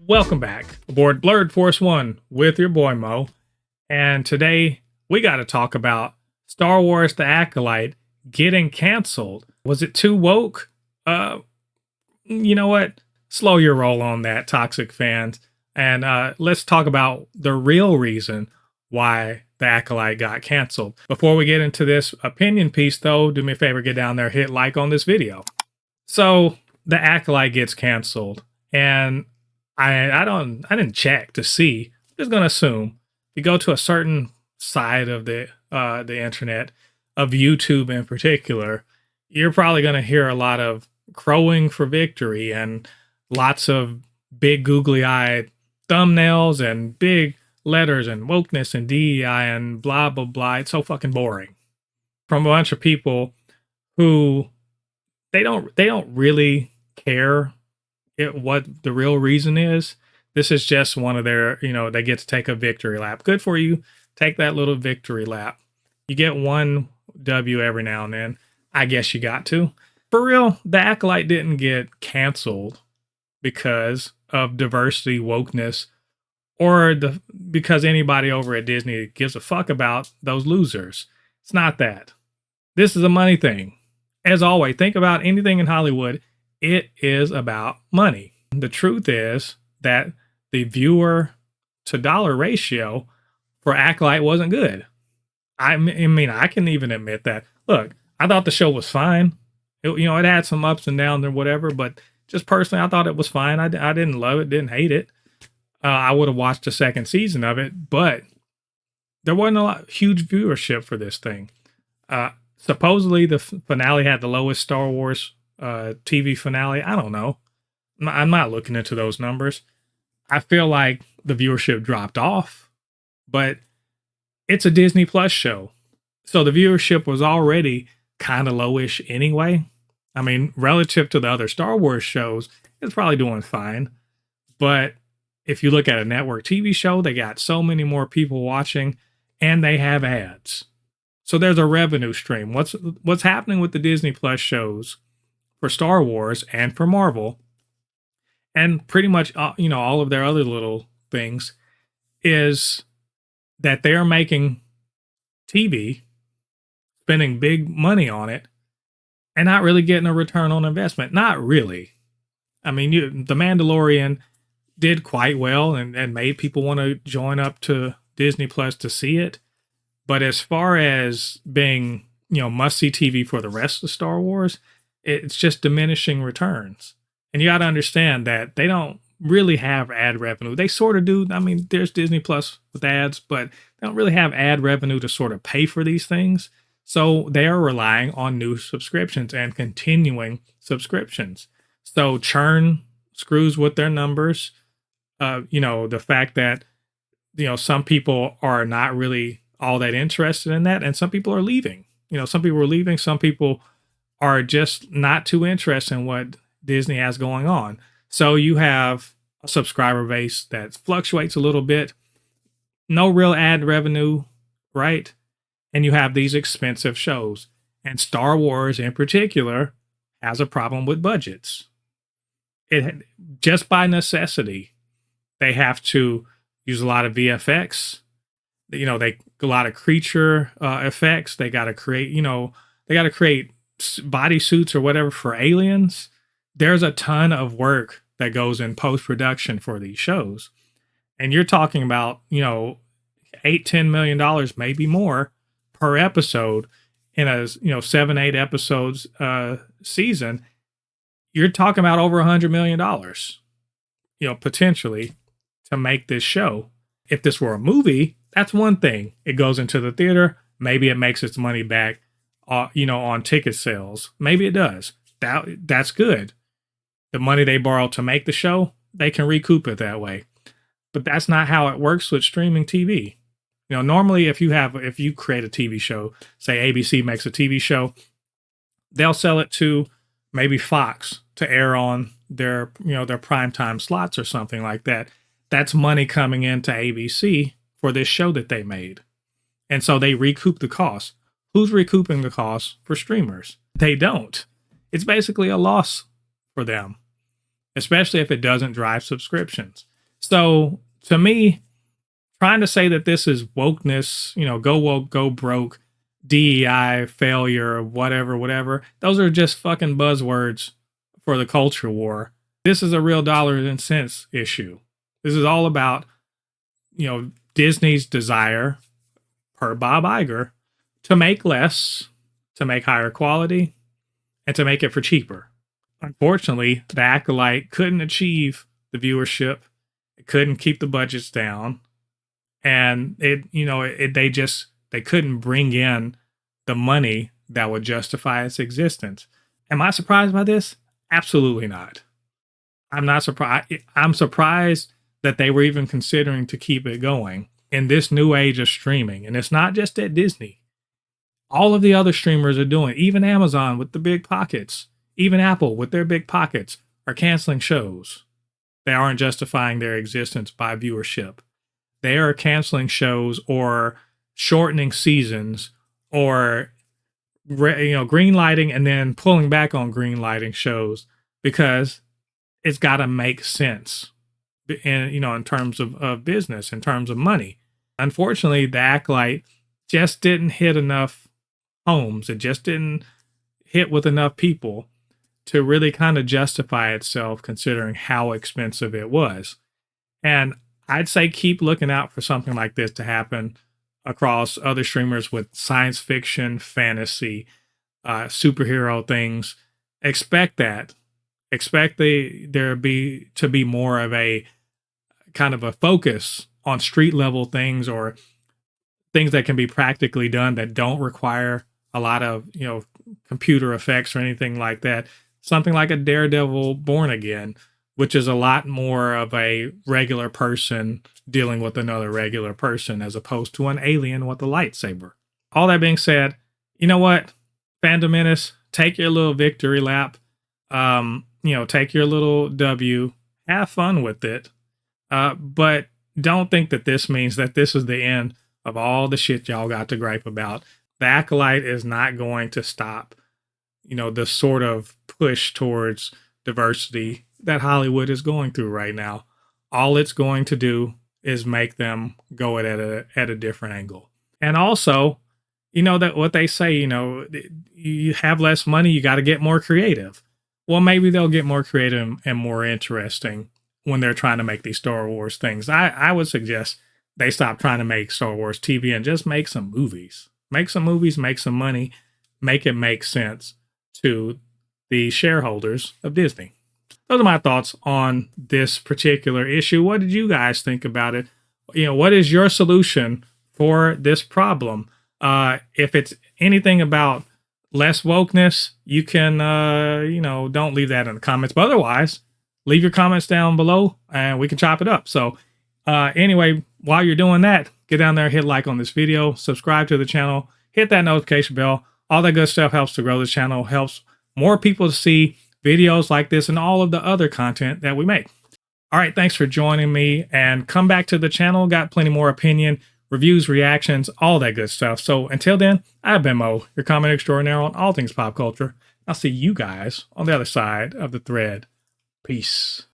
Welcome back aboard BLERD Force 1 with your boy Mo. And today we got to talk about Star Wars The Acolyte getting canceled. Was it too woke? You know what? Slow your roll on that, toxic fans. And let's talk about the real reason why The Acolyte got canceled. Before we get into this opinion piece, though, do me a favor, get down there, hit like on this video. So The Acolyte gets canceled, and I didn't check to see. I'm just gonna assume if you go to a certain side of the internet, of YouTube in particular, you're probably gonna hear a lot of crowing for victory and lots of big googly-eyed thumbnails and big letters and wokeness and DEI and blah blah blah. It's so fucking boring from a bunch of people who they don't really care what the real reason is. This is just one of their, they get to take a victory lap. Good for you. Take that little victory lap. You get one W every now and then. I guess you got to. For real, The Acolyte didn't get canceled because of diversity, wokeness, or because anybody over at Disney gives a fuck about those losers. It's not that. This is a money thing. As always, think about anything in Hollywood. It is about money. The truth is that the viewer to dollar ratio for Acolyte wasn't good. I mean, I can even admit that. Look, I thought the show was fine. It had some ups and downs or whatever, but just personally, I thought it was fine. I didn't love it, didn't hate it. I would have watched the second season of it, but there wasn't a huge viewership for this thing. Supposedly, the finale had the lowest Star Wars TV finale. I don't know. I'm not looking into those numbers. I feel like the viewership dropped off, but it's a Disney Plus show. So the viewership was already kind of lowish anyway. I mean, relative to the other Star Wars shows, it's probably doing fine. But if you look at a network TV show, they got so many more people watching and they have ads. So there's a revenue stream. What's happening with the Disney Plus shows for Star Wars and for Marvel, and pretty much all of their other little things, is that they're making TV, spending big money on it, and not really getting a return on investment. Not really. I mean, The Mandalorian did quite well and made people want to join up to Disney Plus to see it. But as far as being, must-see TV for the rest of Star Wars, it's just diminishing returns. And you got to understand that they don't really have ad revenue. They sort of do. I mean, there's Disney Plus with ads, but they don't really have ad revenue to sort of pay for these things. So they are relying on new subscriptions and continuing subscriptions. So churn screws with their numbers. The fact that, some people are not really all that interested in that, and some people are leaving. Some people are leaving. Some people are just not too interested in what Disney has going on. So you have a subscriber base that fluctuates a little bit, no real ad revenue, right? And you have these expensive shows. And Star Wars in particular has a problem with budgets. It just by necessity, they have to use a lot of VFX. A lot of creature effects. They got to create, bodysuits or whatever for aliens. There's a ton of work that goes in post-production for these shows. And you're talking about, $8-10 million, maybe more per episode in a, 7-8 episodes season. You're talking about over $100 million, potentially to make this show. If this were a movie, that's one thing. It goes into the theater. Maybe it makes its money back, on ticket sales. Maybe it does. That's good. The money they borrow to make the show, they can recoup it that way. But that's not how it works with streaming TV. Normally if you create a TV show, say ABC makes a TV show, they'll sell it to maybe Fox to air on their primetime slots or something like that. That's money coming into ABC for this show that they made. And so they recoup the cost. Who's recouping the cost for streamers? They don't. It's basically a loss for them, especially if it doesn't drive subscriptions. So to me, trying to say that this is wokeness, go woke, go broke, DEI failure, whatever, those are just fucking buzzwords for the culture war. This is a real dollars and cents issue. This is all about, Disney's desire, per Bob Iger, to make less, to make higher quality, and to make it for cheaper. Unfortunately, the Acolyte couldn't achieve the viewership. It couldn't keep the budgets down. And they couldn't bring in the money that would justify its existence. Am I surprised by this? Absolutely not. I'm not surprised. I'm surprised that they were even considering to keep it going in this new age of streaming. And it's not just at Disney. All of the other streamers are doing it. Even Amazon with the big pockets, even Apple with their big pockets are canceling shows. They aren't justifying their existence by viewership. They are canceling shows or shortening seasons or green lighting and then pulling back on green lighting shows because it's got to make sense in terms of business, in terms of money. Unfortunately, the Acolyte just didn't hit enough homes. It just didn't hit with enough people to really kind of justify itself considering how expensive it was. And I'd say keep looking out for something like this to happen across other streamers with science fiction, fantasy, superhero things. Expect that. Expect there to be more of a kind of a focus on street level things or things that can be practically done that don't require a lot of computer effects or anything like that. Something like a Daredevil Born Again, which is a lot more of a regular person dealing with another regular person as opposed to an alien with a lightsaber. All that being said, you know what? Fandom Menace, take your little victory lap. Take your little W. Have fun with it. But don't think that this means that this is the end of all the shit y'all got to gripe about. The Acolyte is not going to stop, the sort of push towards diversity that Hollywood is going through right now. All it's going to do is make them go at a different angle. And also, that what they say, you have less money, you got to get more creative. Well, maybe they'll get more creative and more interesting when they're trying to make these Star Wars things. I would suggest they stop trying to make Star Wars TV and just make some movies. Make some movies, make some money, make it make sense to the shareholders of Disney. Those are my thoughts on this particular issue. What did you guys think about it? What is your solution for this problem? If it's anything about less wokeness, you can, don't leave that in the comments. But otherwise, leave your comments down below and we can chop it up. So anyway, while you're doing that, get down there, hit like on this video, subscribe to the channel, hit that notification bell. All that good stuff helps to grow the channel, helps more people to see videos like this and all of the other content that we make. All right, thanks for joining me and come back to the channel. Got plenty more opinion, reviews, reactions, all that good stuff. So until then, I've been Mo, your comment extraordinaire on all things pop culture. I'll see you guys on the other side of the thread. Peace.